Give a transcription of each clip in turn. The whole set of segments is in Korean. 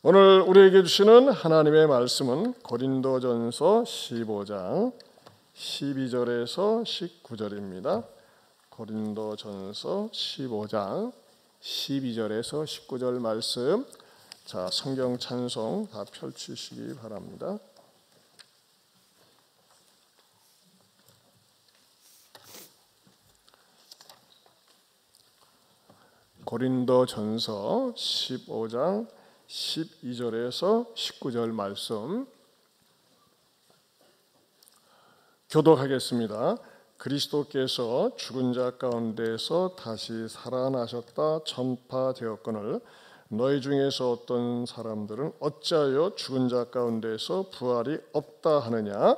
오늘 우리에게 주시는 하나님의 말씀은 고린도전서 15장 12절에서 19절입니다. 고린도전서 15장 12절에서 19절 말씀. 자, 성경 찬송 다 펼치시기 바랍니다. 고린도전서 15장 12절에서 19절 말씀 교독하겠습니다. 그리스도께서 죽은 자 가운데서 다시 살아나셨다 전파되었거늘 너희 중에서 어떤 사람들은 어찌하여 죽은 자 가운데서 부활이 없다 하느냐?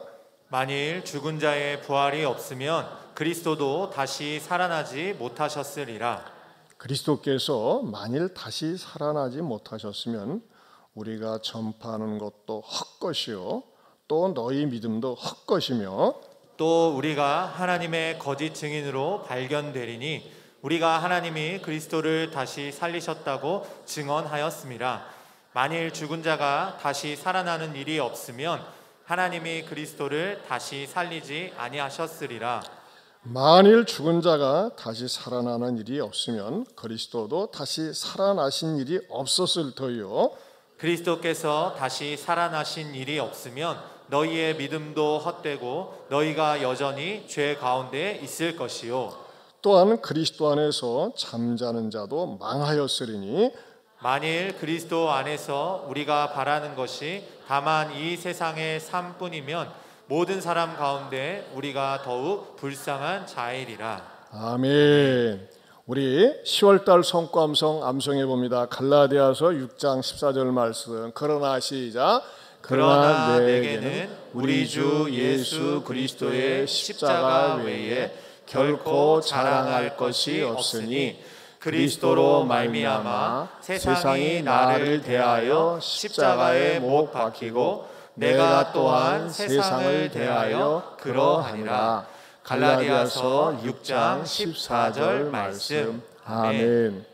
만일 죽은 자의 부활이 없으면 그리스도도 다시 살아나지 못하셨으리라. 그리스도께서 만일 다시 살아나지 못하셨으면 우리가 전파하는 것도 헛것이요 또 너희 믿음도 헛것이며 또 우리가 하나님의 거짓 증인으로 발견되리니 우리가 하나님이 그리스도를 다시 살리셨다고 증언하였음이라. 만일 죽은 자가 다시 살아나는 일이 없으면 하나님이 그리스도를 다시 살리지 아니하셨으리라. 만일 죽은 자가 다시 살아나는 일이 없으면 그리스도도 다시 살아나신 일이 없었을 터이요 그리스도께서 다시 살아나신 일이 없으면 너희의 믿음도 헛되고 너희가 여전히 죄 가운데 있을 것이요 또한 그리스도 안에서 잠자는 자도 망하였으리니 만일 그리스도 안에서 우리가 바라는 것이 다만 이 세상의 삶뿐이면 모든 사람 가운데 우리가 더욱 불쌍한 자이리라. 아멘. 우리 10월달 성과음성 암송해 봅니다. 갈라디아서 6장 14절 말씀. 그러나 시작. 그러나 내게는 우리 주 예수 그리스도의 십자가 외에 결코 자랑할 것이 없으니 그리스도로 말미암아 세상이 나를 대하여 십자가에 못 박히고 내가 또한 세상을 대하여 그러하니라. 갈라디아서 6장 14절 말씀. 아멘.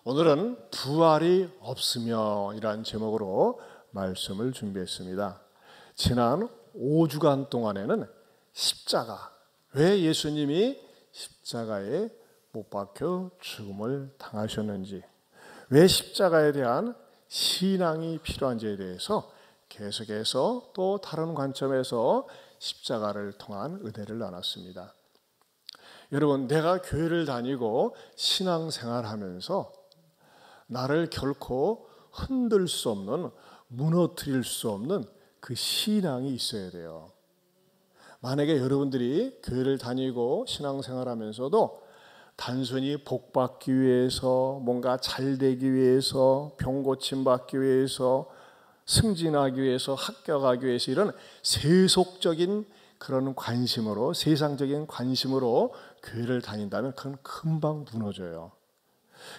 오늘은 부활이 없으며 이란 제목으로 말씀을 준비했습니다. 지난 5주간 동안에는 십자가, 왜 예수님이 십자가에 못 박혀 죽음을 당하셨는지, 왜 십자가에 대한 신앙이 필요한지에 대해서 계속해서 또 다른 관점에서 십자가를 통한 은혜를 나눴습니다. 여러분, 내가 교회를 다니고 신앙생활하면서 나를 결코 흔들 수 없는, 무너뜨릴 수 없는 그 신앙이 있어야 돼요. 만약에 여러분들이 교회를 다니고 신앙생활하면서도 단순히 복받기 위해서, 뭔가 잘되기 위해서, 병 고침받기 위해서, 승진하기 위해서, 합격하기 위해서 이런 세속적인 그런 관심으로, 세상적인 관심으로 교회를 다닌다면 그건 금방 무너져요.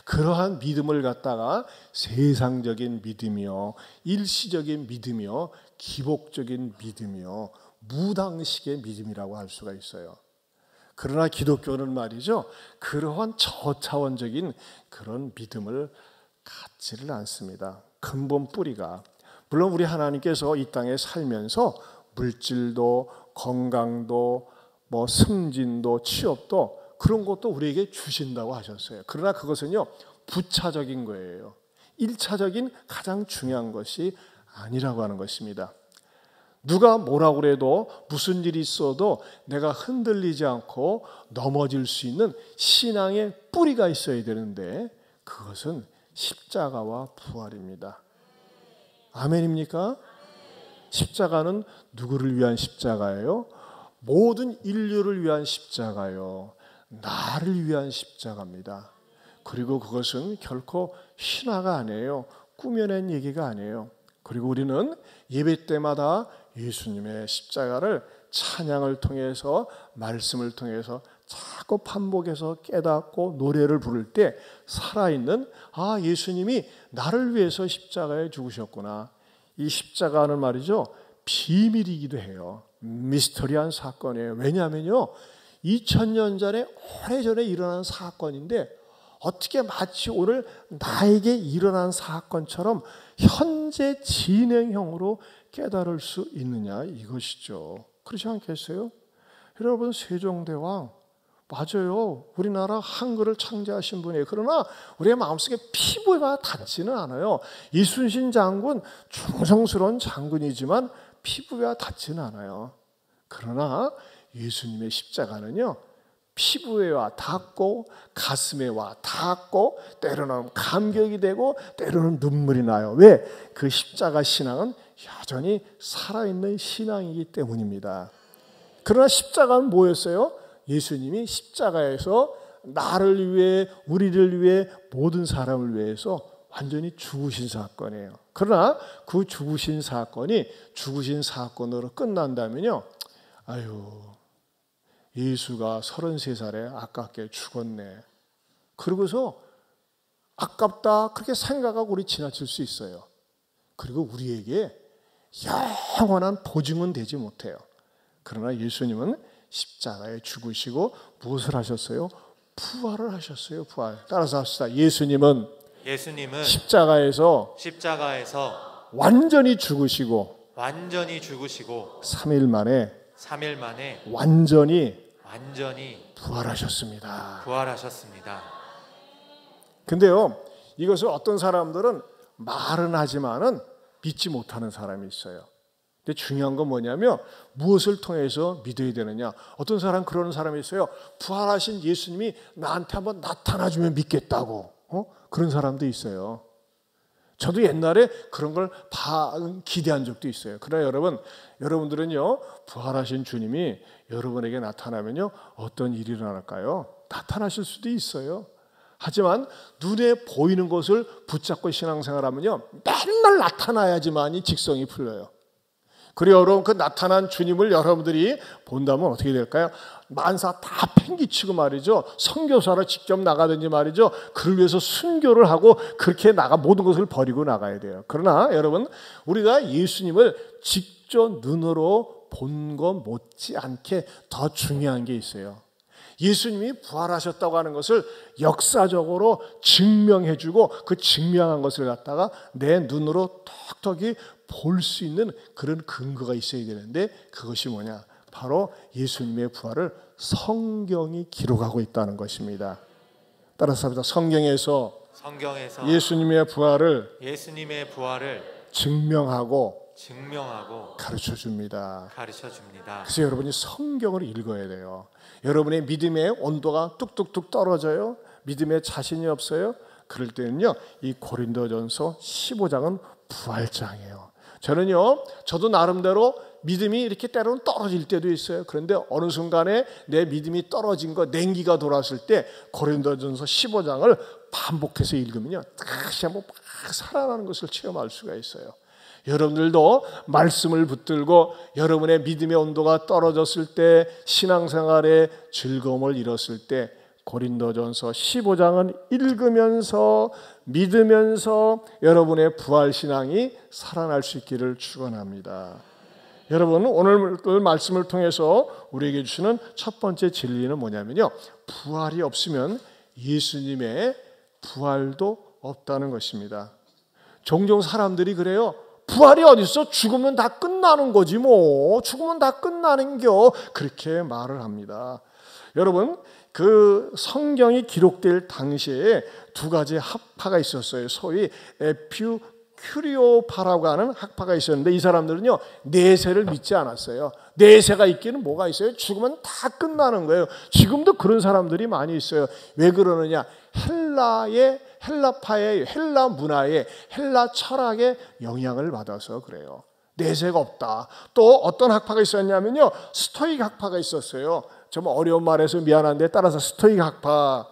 그러한 믿음을 갖다가 세상적인 믿음이요, 일시적인 믿음이요, 기복적인 믿음이요, 무당식의 믿음이라고 할 수가 있어요. 그러나 기독교는 말이죠, 그러한 저차원적인 그런 믿음을 갖지를 않습니다. 근본 뿌리가, 물론 우리 하나님께서 이 땅에 살면서 물질도 건강도 승진도 취업도 그런 것도 우리에게 주신다고 하셨어요. 그러나 그것은요 부차적인 거예요. 1차적인 가장 중요한 것이 아니라고 하는 것입니다. 누가 뭐라고 그래도 무슨 일이 있어도 내가 흔들리지 않고 넘어질 수 있는 신앙의 뿌리가 있어야 되는데 그것은 십자가와 부활입니다. 아멘입니까? 십자가는 누구를 위한 십자가예요? 모든 인류를 위한 십자가요. 나를 위한 십자가입니다. 그리고 그것은 결코 신화가 아니에요. 꾸며낸 얘기가 아니에요. 그리고 우리는 예배 때마다 예수님의 십자가를 찬양을 통해서, 말씀을 통해서 자꾸 반복해서 깨닫고 노래를 부를 때 살아있는, 아, 예수님이 나를 위해서 십자가에 죽으셨구나. 이 십자가는 말이죠, 비밀이기도 해요. 미스터리한 사건이에요. 왜냐하면요, 2000년 전에 오래전에 일어난 사건인데 어떻게 마치 오늘 나에게 일어난 사건처럼 현재 진행형으로 깨달을 수 있느냐 이것이죠. 그렇지 않겠어요? 여러분, 세종대왕 맞아요. 우리나라 한글을 창제하신 분이에요. 그러나 우리의 마음속에 피부가 닿지는 않아요. 이순신 장군 충성스러운 장군이지만 피부가 닿지는 않아요. 그러나 예수님의 십자가는요, 피부에 와 닿고 가슴에 와 닿고 때로는 감격이 되고 때로는 눈물이 나요. 왜? 그 십자가 신앙은 여전히 살아있는 신앙이기 때문입니다. 그러나 십자가는 뭐였어요? 예수님이 십자가에서 나를 위해, 우리를 위해, 모든 사람을 위해서 완전히 죽으신 사건이에요. 그러나 그 죽으신 사건이 죽으신 사건으로 끝난다면요, 아유, 예수가 33살에 아깝게 죽었네. 그러고서 아깝다 그렇게 생각하고 우리 지나칠 수 있어요. 그리고 우리에게 영원한 보증은 되지 못해요. 그러나 예수님은 십자가에 죽으시고 무엇을 하셨어요? 부활을 하셨어요. 부활. 따라서 합시다. 예수님은 십자가에서 완전히 죽으시고 3일 만에 완전히 부활하셨습니다. 근데요, 이것을 어떤 사람들은 말은 하지만은 믿지 못하는 사람이 있어요. 근데 중요한 건 뭐냐면 무엇을 통해서 믿어야 되느냐. 어떤 사람 그러는 사람이 있어요. 부활하신 예수님이 나한테 한번 나타나주면 믿겠다고. 그런 사람도 있어요. 저도 옛날에 그런 걸 기대한 적도 있어요. 그러나 여러분들은요, 부활하신 주님이 여러분에게 나타나면요, 어떤 일이 일어날까요? 나타나실 수도 있어요. 하지만 눈에 보이는 것을 붙잡고 신앙생활하면요, 맨날 나타나야지만이 직성이 풀려요. 그리고 여러분, 그 나타난 주님을 여러분들이 본다면 어떻게 될까요? 만사 다 팽개치고 말이죠. 선교사로 직접 나가든지 말이죠. 그를 위해서 순교를 하고 그렇게 모든 것을 버리고 나가야 돼요. 그러나 여러분, 우리가 예수님을 직접 눈으로 본 것 못지않게 더 중요한 게 있어요. 예수님이 부활하셨다고 하는 것을 역사적으로 증명해주고 그 증명한 것을 갖다가 내 눈으로 톡톡히 볼 수 있는 그런 근거가 있어야 되는데 그것이 뭐냐? 바로 예수님의 부활을 성경이 기록하고 있다는 것입니다. 따라서 합니다. 성경에서 예수님의 부활을 증명하고 가르쳐 줍니다. 그래서 여러분이 성경을 읽어야 돼요. 여러분의 믿음의 온도가 뚝뚝뚝 떨어져요. 믿음에 자신이 없어요. 그럴 때는요, 이 고린도전서 15장은 부활장이에요. 저도 나름대로 믿음이 이렇게 때로는 떨어질 때도 있어요. 그런데 어느 순간에 내 믿음이 떨어진 거, 냉기가 돌았을 때 고린도전서 15장을 반복해서 읽으면요, 다시 한번 막 살아나는 것을 체험할 수가 있어요. 여러분들도 말씀을 붙들고 여러분의 믿음의 온도가 떨어졌을 때, 신앙생활의 즐거움을 잃었을 때 고린도전서 15장은 읽으면서 믿으면서 여러분의 부활신앙이 살아날 수 있기를 축원합니다. 여러분, 오늘 말씀을 통해서 우리에게 주시는 첫 번째 진리는 뭐냐면요, 부활이 없으면 예수님의 부활도 없다는 것입니다. 종종 사람들이 그래요. 부활이 어딨어? 죽으면 다 끝나는 거지 뭐. 죽으면 다 끝나는겨. 그렇게 말을 합니다. 여러분, 그 성경이 기록될 당시에 두 가지 학파가 있었어요. 소위 에피큐리오파라고 하는 학파가 있었는데 이 사람들은요, 내세를 믿지 않았어요. 내세가 있기는 뭐가 있어요? 죽으면 다 끝나는 거예요. 지금도 그런 사람들이 많이 있어요. 왜 그러느냐? 헬라파의 헬라 문화의 헬라 철학의 영향을 받아서 그래요. 내세가 없다. 또 어떤 학파가 있었냐면요, 스토익 학파가 있었어요. 좀 어려운 말해서 미안한데 따라서 스토익 학파.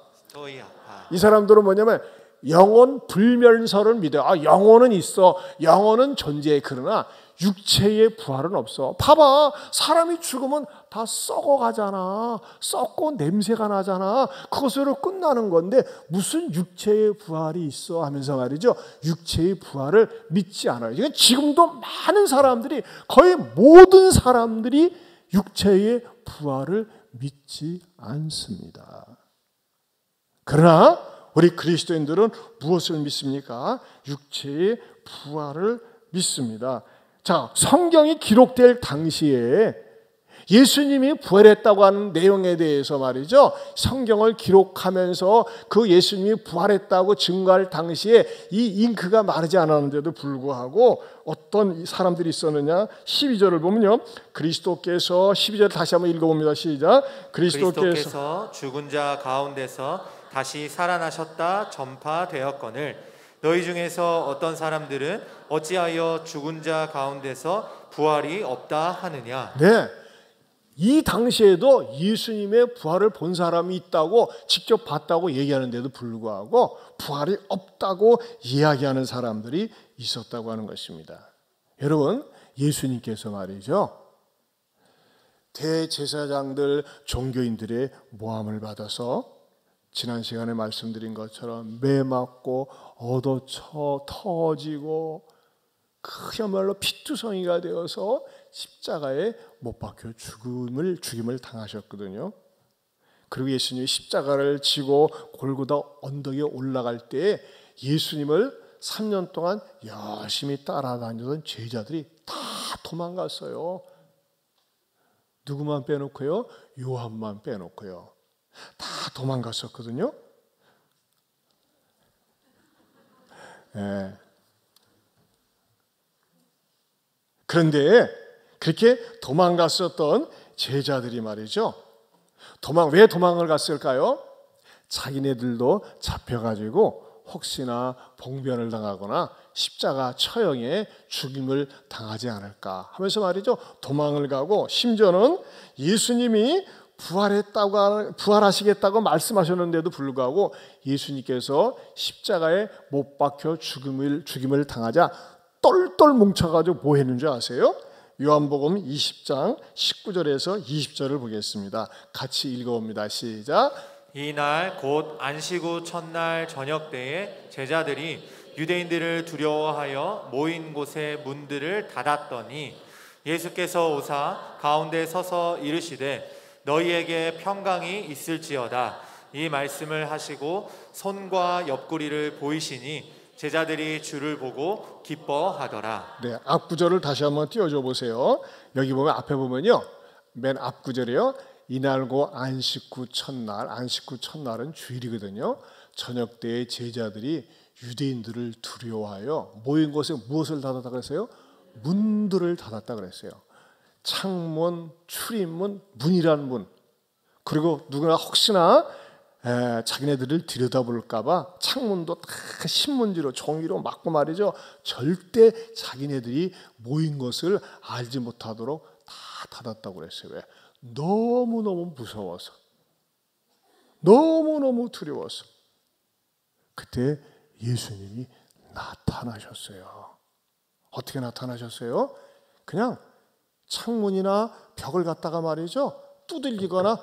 이 사람들은 뭐냐면 영혼 불멸설을 믿어요. 영혼은 있어. 영혼은 존재해. 그러나 육체의 부활은 없어. 봐봐, 사람이 죽으면 다 썩어가잖아. 썩고 냄새가 나잖아. 그것으로 끝나는 건데 무슨 육체의 부활이 있어 하면서 말이죠, 육체의 부활을 믿지 않아요. 지금도 많은 사람들이, 거의 모든 사람들이 육체의 부활을 믿지 않습니다. 그러나 우리 그리스도인들은 무엇을 믿습니까? 육체의 부활을 믿습니다. 자, 성경이 기록될 당시에 예수님이 부활했다고 하는 내용에 대해서 말이죠, 성경을 기록하면서 그 예수님이 부활했다고 증거할 당시에 이 잉크가 마르지 않았는데도 불구하고 어떤 사람들이 있었느냐. 12절을 보면요, 그리스도께서, 12절 다시 한번 읽어봅니다. 시작. 그리스도께서 죽은 자 가운데서 다시 살아나셨다 전파되었거늘 너희 중에서 어떤 사람들은 어찌하여 죽은 자 가운데서 부활이 없다 하느냐. 네, 이 당시에도 예수님의 부활을 본 사람이 있다고, 직접 봤다고 얘기하는데도 불구하고 부활이 없다고 이야기하는 사람들이 있었다고 하는 것입니다. 여러분, 예수님께서 말이죠, 대제사장들, 종교인들의 모함을 받아서 지난 시간에 말씀드린 것처럼 매 맞고 얻어쳐 터지고 그야말로 피투성이가 되어서 십자가에 못 박혀 죽임을 당하셨거든요. 그리고 예수님이 십자가를 지고 골고다 언덕에 올라갈 때 예수님을 3년 동안 열심히 따라다니던 제자들이 다 도망갔어요. 누구만 빼놓고요? 요한만 빼놓고요. 다 도망갔었거든요. 네. 그런데 그렇게 도망갔었던 제자들이 말이죠, 왜 도망을 갔을까요? 자기네들도 잡혀가지고 혹시나 봉변을 당하거나 십자가 처형에 죽임을 당하지 않을까 하면서 말이죠, 도망을 가고, 심지어는 예수님이 부활하시겠다고 말씀하셨는데도 불구하고 예수님께서 십자가에 못 박혀 죽임을 당하자 똘똘 뭉쳐가지고 뭐 했는 줄 아세요? 요한복음 20장 19절에서 20절을 보겠습니다. 같이 읽어봅니다. 시작. 이날 곧 안식 후 첫날 저녁 때에 제자들이 유대인들을 두려워하여 모인 곳의 문들을 닫았더니 예수께서 오사 가운데 서서 이르시되 너희에게 평강이 있을지어다. 이 말씀을 하시고 손과 옆구리를 보이시니 제자들이 주를 보고 기뻐하더라. 네, 앞 구절을 다시 한번 띄워줘 보세요. 여기 보면 앞에 보면요, 맨 앞 구절이요, 이날고 안식 후 첫날, 안식 후 첫날은 주일이거든요. 저녁 때에 제자들이 유대인들을 두려워하여 모인 곳에 무엇을 닫았다 그랬어요? 문들을 닫았다 그랬어요. 창문, 출입문, 문이란 문. 그리고 누구나 혹시나 자기네들을 들여다볼까봐 창문도 다 신문지로, 종이로 막고 말이죠, 절대 자기네들이 모인 것을 알지 못하도록 다 닫았다고 그랬어요. 왜? 너무너무 무서워서, 너무너무 두려워서. 그때 예수님이 나타나셨어요. 어떻게 나타나셨어요? 그냥 창문이나 벽을 갖다가 말이죠, 두들기거나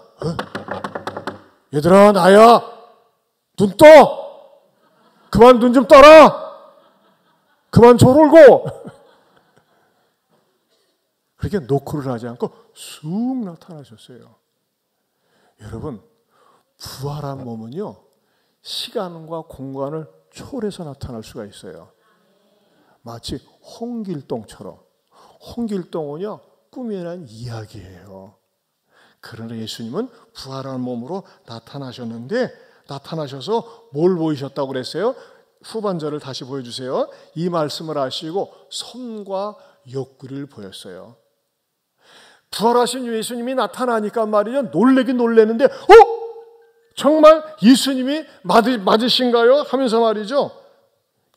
얘들아 나야, 눈 떠, 그만 눈 좀 떠라, 그만 졸고 그렇게 노크를 하지 않고 쑥 나타나셨어요. 여러분, 부활한 몸은요, 시간과 공간을 초월해서 나타날 수가 있어요. 마치 홍길동처럼. 홍길동은요, 꿈에 난 이야기예요. 그러나 예수님은 부활한 몸으로 나타나셨는데, 나타나셔서 뭘 보이셨다고 그랬어요? 후반절을 다시 보여주세요. 이 말씀을 하시고 손과 옆구리를 보였어요. 부활하신 예수님이 나타나니까 말이죠, 놀래긴 놀래는데 정말 예수님이 맞으신가요? 하면서 말이죠,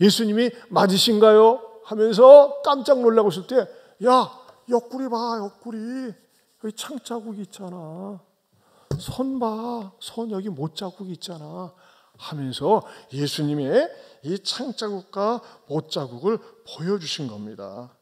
예수님이 맞으신가요? 하면서 깜짝 놀라고 있을 때, 야, 옆구리 봐, 옆구리. 여기 창자국이 있잖아. 손 봐, 손 여기 못자국이 있잖아. 하면서 예수님의 이 창자국과 못자국을 보여주신 겁니다.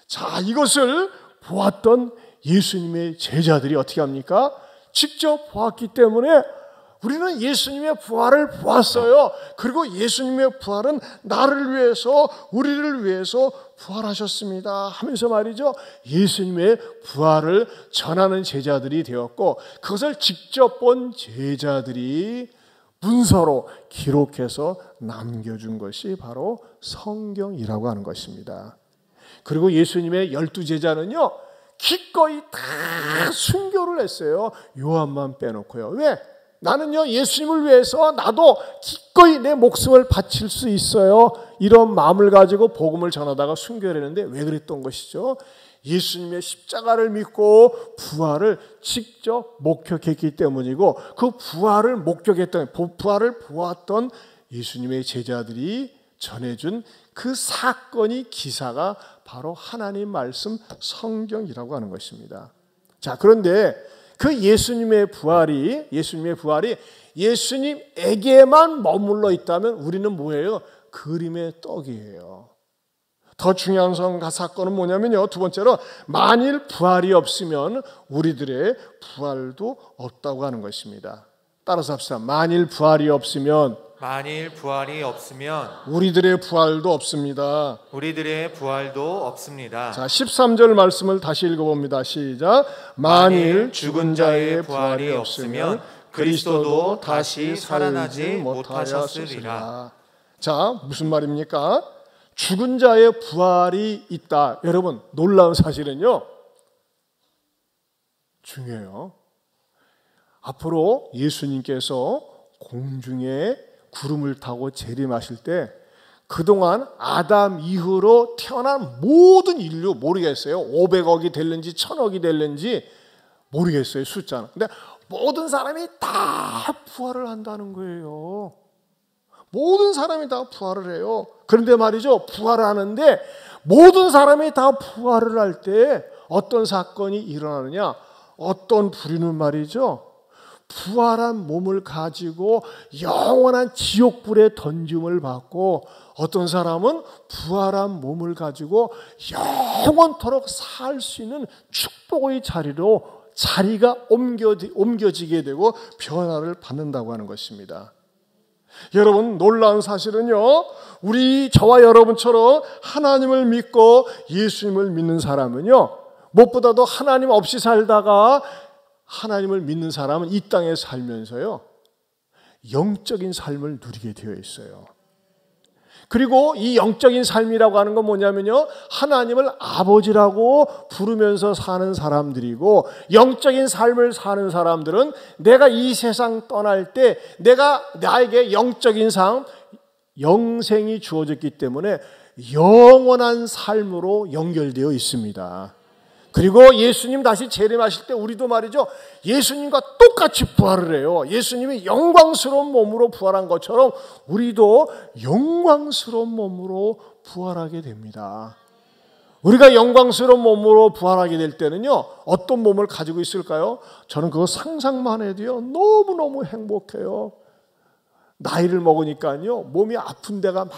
자, 이것을 보았던 예수님의 제자들이 어떻게 합니까? 직접 보았기 때문에 우리는 예수님의 부활을 보았어요. 그리고 예수님의 부활은 나를 위해서, 우리를 위해서 부활하셨습니다 하면서 말이죠, 예수님의 부활을 전하는 제자들이 되었고, 그것을 직접 본 제자들이 문서로 기록해서 남겨준 것이 바로 성경이라고 하는 것입니다. 그리고 예수님의 12제자는요, 기꺼이 다 순교를 했어요. 요한만 빼놓고요. 왜? 나는요, 예수님을 위해서 나도 기꺼이 내 목숨을 바칠 수 있어요. 이런 마음을 가지고 복음을 전하다가 순교를 했는데 왜 그랬던 것이죠? 예수님의 십자가를 믿고 부활을 직접 목격했기 때문이고, 그 부활을 목격했던, 부활을 보았던 예수님의 제자들이 전해준 그 사건이, 기사가 바로 하나님 말씀 성경이라고 하는 것입니다. 자, 그런데 그 예수님의 부활이 예수님에게만 머물러 있다면 우리는 뭐예요? 그림의 떡이에요. 더 중요한 사건은 뭐냐면요, 두 번째로, 만일 부활이 없으면 우리들의 부활도 없다고 하는 것입니다. 따라서 합시다. 만일 부활이 없으면 우리들의 부활도 없습니다. 자, 13절 말씀을 다시 읽어봅니다. 시작. 만일 죽은 자의 부활이 없으면 그리스도도 다시 살지 못하였으리라. 자, 무슨 말입니까? 죽은 자의 부활이 있다. 여러분, 놀라운 사실은요, 중요해요. 앞으로 예수님께서 공중에 구름을 타고 재림하실 때 그동안 아담 이후로 태어난 모든 인류, 모르겠어요. 500억이 될는지 1000억이 될는지 모르겠어요, 숫자는. 근데 모든 사람이 다 부활을 한다는 거예요. 모든 사람이 다 부활을 해요. 그런데 말이죠, 부활을 하는데 모든 사람이 다 부활을 할 때 어떤 사건이 일어나느냐? 어떤 부류는 말이죠, 부활한 몸을 가지고 영원한 지옥불에 던짐을 받고, 어떤 사람은 부활한 몸을 가지고 영원토록 살 수 있는 축복의 자리가 옮겨지게 되고 변화를 받는다고 하는 것입니다. 여러분, 놀라운 사실은요, 저와 여러분처럼 하나님을 믿고 예수님을 믿는 사람은요, 무엇보다도 하나님 없이 살다가 하나님을 믿는 사람은 이 땅에 살면서요, 영적인 삶을 누리게 되어 있어요. 그리고 이 영적인 삶이라고 하는 건 뭐냐면요, 하나님을 아버지라고 부르면서 사는 사람들이고, 영적인 삶을 사는 사람들은 내가 이 세상 떠날 때 나에게 영적인 삶, 영생이 주어졌기 때문에 영원한 삶으로 연결되어 있습니다. 그리고 예수님 다시 재림하실 때 우리도 말이죠, 예수님과 똑같이 부활을 해요. 예수님이 영광스러운 몸으로 부활한 것처럼 우리도 영광스러운 몸으로 부활하게 됩니다. 우리가 영광스러운 몸으로 부활하게 될 때는요, 어떤 몸을 가지고 있을까요? 저는 그거 상상만 해도요, 너무너무 행복해요. 나이를 먹으니까요, 몸이 아픈 데가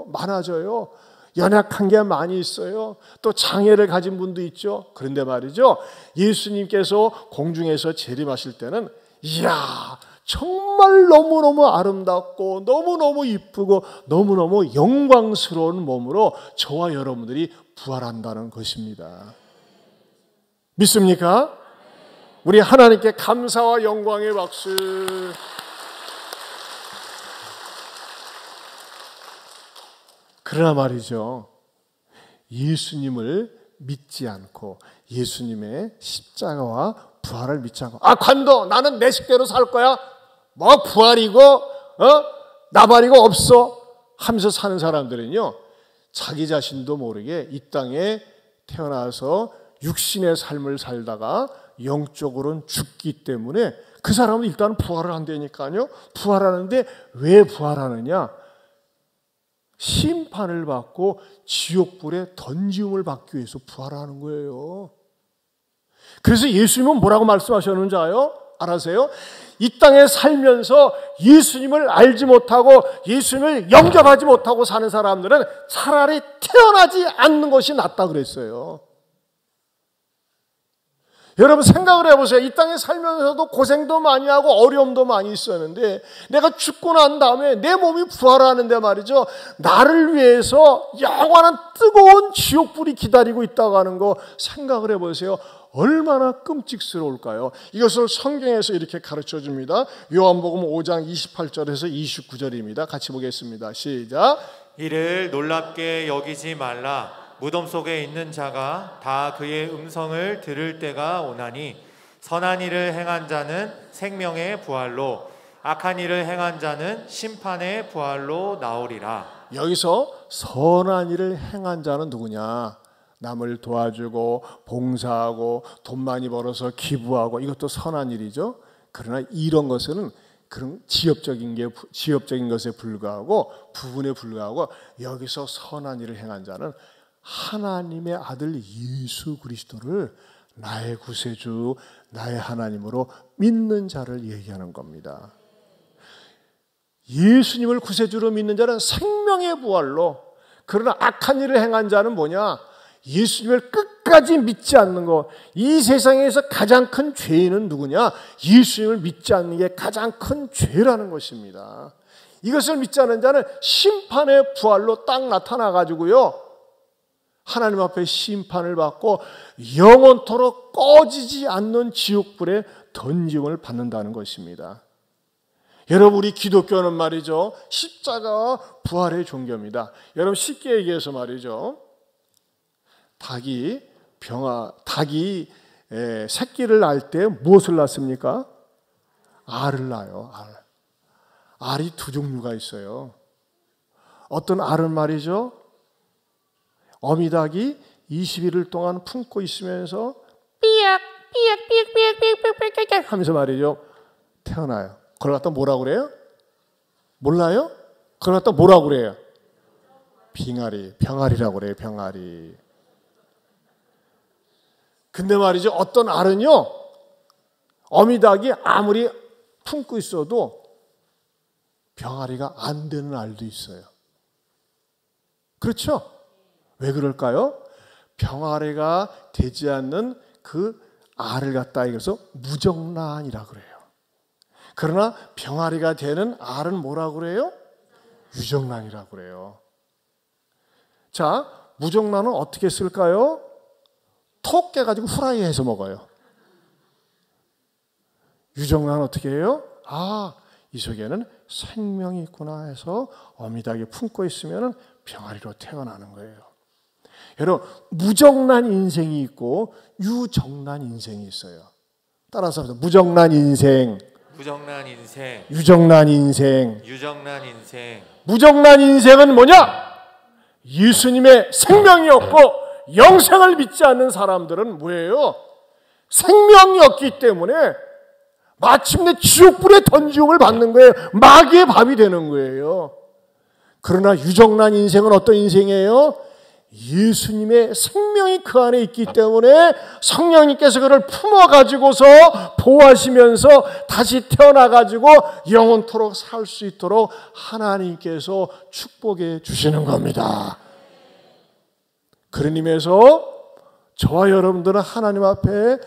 많아져요. 연약한 게 많이 있어요. 또 장애를 가진 분도 있죠. 그런데 말이죠, 예수님께서 공중에서 재림하실 때는 이야, 정말 너무너무 아름답고 너무너무 이쁘고 너무너무 영광스러운 몸으로 저와 여러분들이 부활한다는 것입니다. 믿습니까? 우리 하나님께 감사와 영광의 박수. 그러나 말이죠, 예수님을 믿지 않고 예수님의 십자가와 부활을 믿지 않고, 관도 나는 내 식대로 살 거야, 뭐 부활이고 나발이고 없어 하면서 사는 사람들은요, 자기 자신도 모르게 이 땅에 태어나서 육신의 삶을 살다가 영적으로는 죽기 때문에 그 사람은 일단 부활을 한다니까요. 부활하는데 왜 부활하느냐? 심판을 받고 지옥불에 던짐을 받기 위해서 부활하는 거예요. 그래서 예수님은 뭐라고 말씀하셨는지 알아세요? 이 땅에 살면서 예수님을 알지 못하고 예수님을 영접하지 못하고 사는 사람들은 차라리 태어나지 않는 것이 낫다 그랬어요. 여러분 생각을 해보세요. 이 땅에 살면서도 고생도 많이 하고 어려움도 많이 있었는데 내가 죽고 난 다음에 내 몸이 부활하는데 말이죠, 나를 위해서 영원한 뜨거운 지옥불이 기다리고 있다고 하는 거 생각을 해보세요. 얼마나 끔찍스러울까요? 이것을 성경에서 이렇게 가르쳐 줍니다. 요한복음 5장 28절에서 29절입니다. 같이 보겠습니다. 시작. 이를 놀랍게 여기지 말라. 무덤 속에 있는 자가 다 그의 음성을 들을 때가 오나니 선한 일을 행한 자는 생명의 부활로 악한 일을 행한 자는 심판의 부활로 나오리라. 여기서 선한 일을 행한 자는 누구냐? 남을 도와주고 봉사하고 돈 많이 벌어서 기부하고 이것도 선한 일이죠. 그러나 이런 것은 그런 지엽적인 것에 불과하고 부분에 불과하고 여기서 선한 일을 행한 자는 하나님의 아들 예수 그리스도를 나의 구세주, 나의 하나님으로 믿는 자를 얘기하는 겁니다. 예수님을 구세주로 믿는 자는 생명의 부활로, 그러나 악한 일을 행한 자는 뭐냐? 예수님을 끝까지 믿지 않는 것. 이 세상에서 가장 큰 죄인은 누구냐? 예수님을 믿지 않는 게 가장 큰 죄라는 것입니다. 이것을 믿지 않는 자는 심판의 부활로 딱 나타나가지고요, 하나님 앞에 심판을 받고 영원토록 꺼지지 않는 지옥불에 던짐을 받는다는 것입니다. 여러분, 우리 기독교는 말이죠, 십자가와 부활의 종교입니다. 여러분, 쉽게 얘기해서 말이죠, 닭이 새끼를 낳을 때 무엇을 낳습니까? 알을 낳아요. 알이 두 종류가 있어요. 어떤 알은 말이죠, 어미닭이 20일을 동안 품고 있으면서 삐약 하면서 말이죠, 태어나요. 그걸 갖다 뭐라고 그래요? 몰라요? 그걸 갖다 뭐라고 그래요? 병아리라고 그래요. 병아리. 근데 말이죠, 어떤 알은요, 어미닭이 아무리 품고 있어도 병아리가 안 되는 알도 있어요. 그렇죠? 왜 그럴까요? 병아리가 되지 않는 그 알을 갖다 이겨서 무정란이라고 그래요. 그러나 병아리가 되는 알은 뭐라고 그래요? 유정란이라고 그래요. 자, 무정란은 어떻게 쓸까요? 톡 깨가지고 후라이해서 먹어요. 유정란은 어떻게 해요? 이 속에는 생명이 있구나 해서 어미닭이 품고 있으면 병아리로 태어나는 거예요. 여러분, 무정란 인생이 있고 유정란 인생이 있어요. 따라서 무정란 인생, 무정란 인생, 유정란 인생. 유정란 인생. 무정란 인생은 뭐냐? 예수님의 생명이 없고 영생을 믿지 않는 사람들은 뭐예요? 생명이 없기 때문에 마침내 지옥불에 던지움을 받는 거예요. 마귀의 밥이 되는 거예요. 그러나 유정란 인생은 어떤 인생이에요? 예수님의 생명이 그 안에 있기 때문에 성령님께서 그를 품어가지고서 보호하시면서 다시 태어나가지고 영원토록 살 수 있도록 하나님께서 축복해 주시는 겁니다. 그런 의미에서 저와 여러분들은 하나님 앞에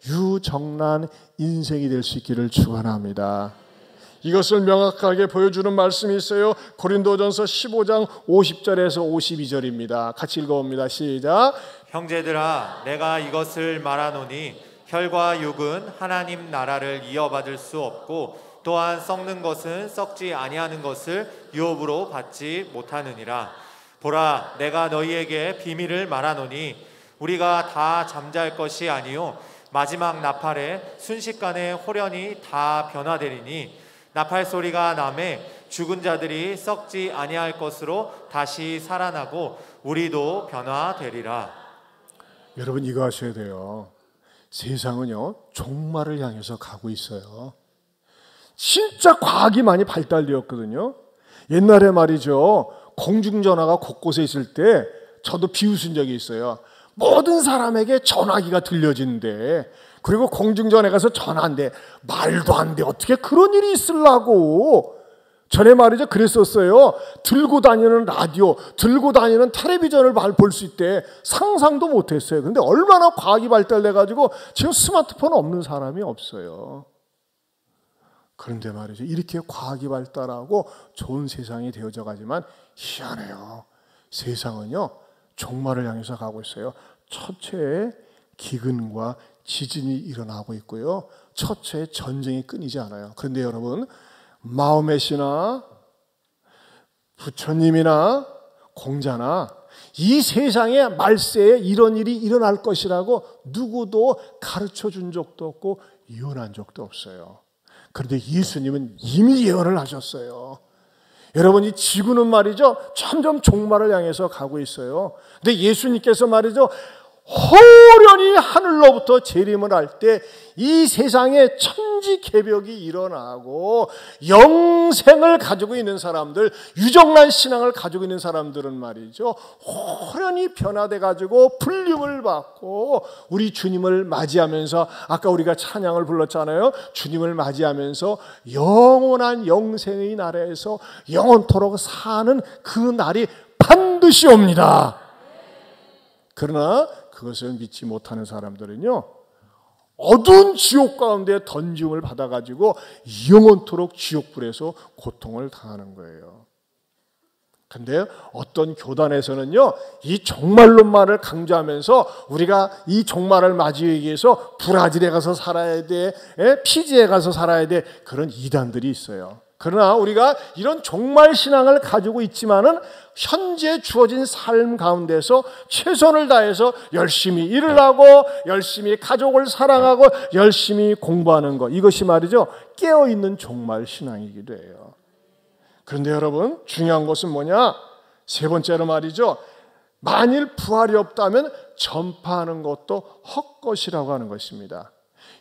유정란 인생이 될 수 있기를 축원합니다. 이것을 명확하게 보여주는 말씀이 있어요. 고린도전서 15장 50절에서 52절입니다. 같이 읽어봅니다. 시작. 형제들아, 내가 이것을 말하노니 혈과 육은 하나님 나라를 이어받을 수 없고 또한 썩는 것은 썩지 아니하는 것을 유업으로 받지 못하느니라. 보라, 내가 너희에게 비밀을 말하노니 우리가 다 잠잘 것이 아니요 마지막 나팔에 순식간에 홀연히 다 변화되리니 나팔 소리가 나매 죽은 자들이 썩지 아니할 것으로 다시 살아나고 우리도 변화되리라. 여러분, 이거 아셔야 돼요. 세상은요, 종말을 향해서 가고 있어요. 진짜 과학이 많이 발달되었거든요. 옛날에 말이죠, 공중전화가 곳곳에 있을 때 저도 비웃은 적이 있어요. 모든 사람에게 전화기가 들려진대. 그리고 공중전에 가서 전화한대. 말도 안 돼. 어떻게 그런 일이 있으려고. 전에 말이죠, 그랬었어요. 들고 다니는 라디오, 들고 다니는 텔레비전을 볼 수 있대. 상상도 못했어요. 근데 얼마나 과학이 발달돼가지고 지금 스마트폰 없는 사람이 없어요. 그런데 말이죠, 이렇게 과학이 발달하고 좋은 세상이 되어져 가지만 희한해요. 세상은요, 종말을 향해서 가고 있어요. 첫째에 기근과 지진이 일어나고 있고요. 처처에 전쟁이 끊이지 않아요. 그런데 여러분, 마호멧이나 부처님이나 공자나 이 세상에 말세에 이런 일이 일어날 것이라고 누구도 가르쳐 준 적도 없고 예언한 적도 없어요. 그런데 예수님은 이미 예언을 하셨어요. 여러분, 이 지구는 말이죠, 점점 종말을 향해서 가고 있어요. 근데 예수님께서 말이죠, 호련히 하늘로부터 재림을 할 때 이 세상에 천지개벽이 일어나고 영생을 가지고 있는 사람들, 유정란 신앙을 가지고 있는 사람들은 말이죠, 호련히 변화돼 가지고 불림을 받고 우리 주님을 맞이하면서, 아까 우리가 찬양을 불렀잖아요. 주님을 맞이하면서 영원한 영생의 나라에서 영원토록 사는 그 날이 반드시 옵니다. 그러나 그것을 믿지 못하는 사람들은요, 어두운 지옥 가운데 던짐을 받아가지고 영원토록 지옥불에서 고통을 당하는 거예요. 근데 어떤 교단에서는요, 이 종말론만을 강조하면서 우리가 이 종말을 맞이하기 위해서 브라질에 가서 살아야 돼, 피지에 가서 살아야 돼, 그런 이단들이 있어요. 그러나 우리가 이런 종말 신앙을 가지고 있지만은 현재 주어진 삶 가운데서 최선을 다해서 열심히 일을 하고 열심히 가족을 사랑하고 열심히 공부하는 것, 이것이 말이죠, 깨어있는 종말 신앙이기도 해요. 그런데 여러분, 중요한 것은 뭐냐? 세 번째로 말이죠, 만일 부활이 없다면 전파하는 것도 헛것이라고 하는 것입니다.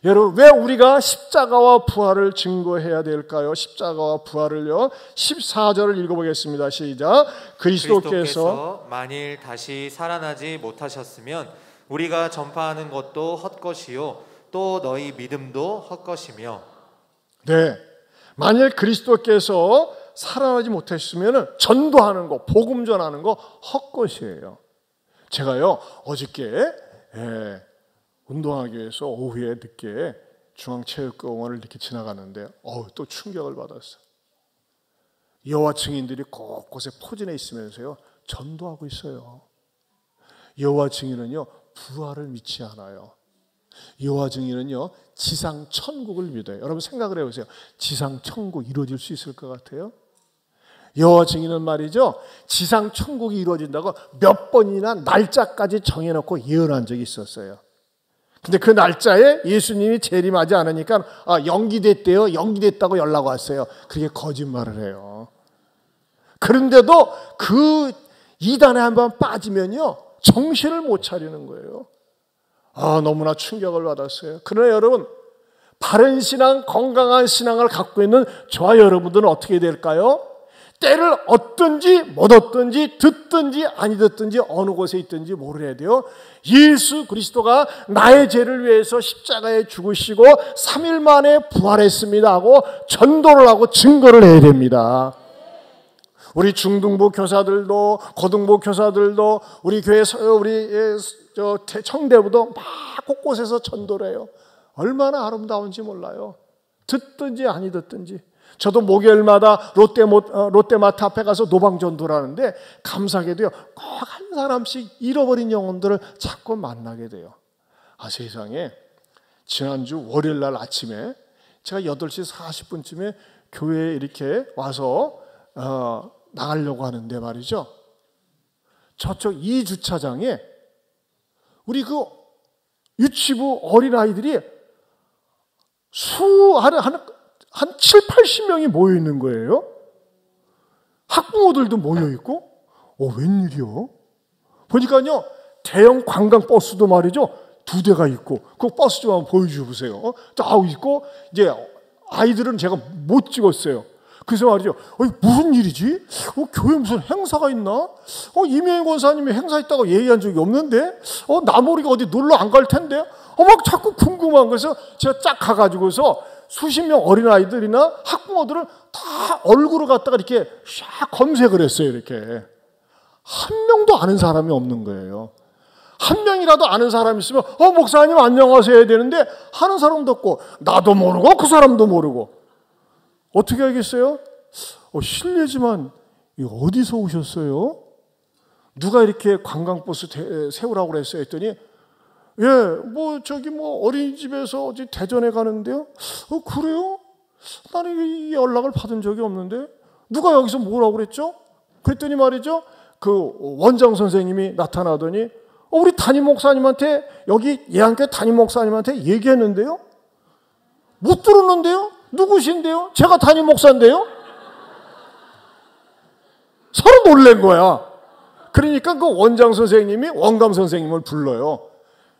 여러분, 왜 우리가 십자가와 부활을 증거해야 될까요? 십자가와 부활을요. 14절을 읽어보겠습니다. 시작. 그리스도께서 만일 다시 살아나지 못하셨으면 우리가 전파하는 것도 헛것이요 또 너희 믿음도 헛것이며. 네, 만일 그리스도께서 살아나지 못하셨으면 전도하는 거, 복음 전하는 거 헛것이에요. 제가요, 어저께 운동하기 위해서 오후에 늦게 중앙체육공원을 이렇게 지나가는데 또 충격을 받았어요. 여호와 증인들이 곳곳에 포진해 있으면서요, 전도하고 있어요. 여호와 증인은요, 부활을 믿지 않아요. 여호와 증인은요, 지상 천국을 믿어요. 여러분 생각을 해보세요. 지상 천국 이루어질 수 있을 것 같아요? 여호와 증인은 말이죠, 지상 천국이 이루어진다고 몇 번이나 날짜까지 정해놓고 예언한 적이 있었어요. 근데 그 날짜에 예수님이 재림하지 않으니까 연기됐대요. 연기됐다고 연락 왔어요. 그게 거짓말을 해요. 그런데도 그 이단에 한번 빠지면요, 정신을 못 차리는 거예요. 너무나 충격을 받았어요. 그러나 여러분, 바른 신앙, 건강한 신앙을 갖고 있는 저와 여러분들은 어떻게 될까요? 때를 얻든지 못 얻든지 듣든지 아니 듣든지 어느 곳에 있든지 모르야 돼요. 예수 그리스도가 나의 죄를 위해서 십자가에 죽으시고 3일 만에 부활했습니다 하고 전도를 하고 증거를 해야 됩니다. 우리 중등부 교사들도 고등부 교사들도 우리 교회 우리 청대부도 막 곳곳에서 전도를 해요. 얼마나 아름다운지 몰라요. 듣든지 아니 듣든지. 저도 목요일마다 롯데마트 앞에 가서 노방전도를 하는데 감사하게도요, 꼭 한 사람씩 잃어버린 영혼들을 자꾸 만나게 돼요. 세상에, 지난주 월요일날 아침에 제가 8시 40분쯤에 교회에 이렇게 와서 나가려고 하는데 말이죠, 저쪽 2주차장에 우리 그 유치부 어린아이들이 한 7, 80명이 모여 있는 거예요. 학부모들도 모여 있고, 웬일이요? 보니까요, 대형 관광버스도 말이죠, 2대가 있고, 그 버스 좀 한번 보여주세요. 딱 있고, 이제 아이들은 제가 못 찍었어요. 그래서 말이죠, 무슨 일이지? 교회 무슨 행사가 있나? 이명희 권사님이 행사 있다고 얘기한 적이 없는데? 나머리가 어디 놀러 안 갈 텐데? 막 자꾸 궁금한 거에서 제가 쫙 가가지고서 수십 명 어린아이들이나 학부모들은 다 얼굴을 갖다가 이렇게 샥 검색을 했어요. 이렇게. 한 명도 아는 사람이 없는 거예요. 한 명이라도 아는 사람이 있으면 목사님 안녕하세요 해야 되는데 하는 사람도 없고 나도 모르고 그 사람도 모르고 어떻게 알겠어요? 실례지만 어디서 오셨어요? 누가 이렇게 관광버스 세우라고 그랬어요? 했더니 예, 뭐 저기 뭐 어린이집에서 어디 대전에 가는데요. 그래요? 나는 이 연락을 받은 적이 없는데 누가 여기서 뭐라고 그랬죠? 그랬더니 말이죠. 그 원장 선생님이 나타나더니 우리 담임 목사님한테 여기 예안교회 담임 목사님한테 얘기했는데요. 못 들었는데요. 누구신데요? 제가 담임 목사인데요. 서로 놀란 거야. 그러니까 그 원장 선생님이 원감 선생님을 불러요.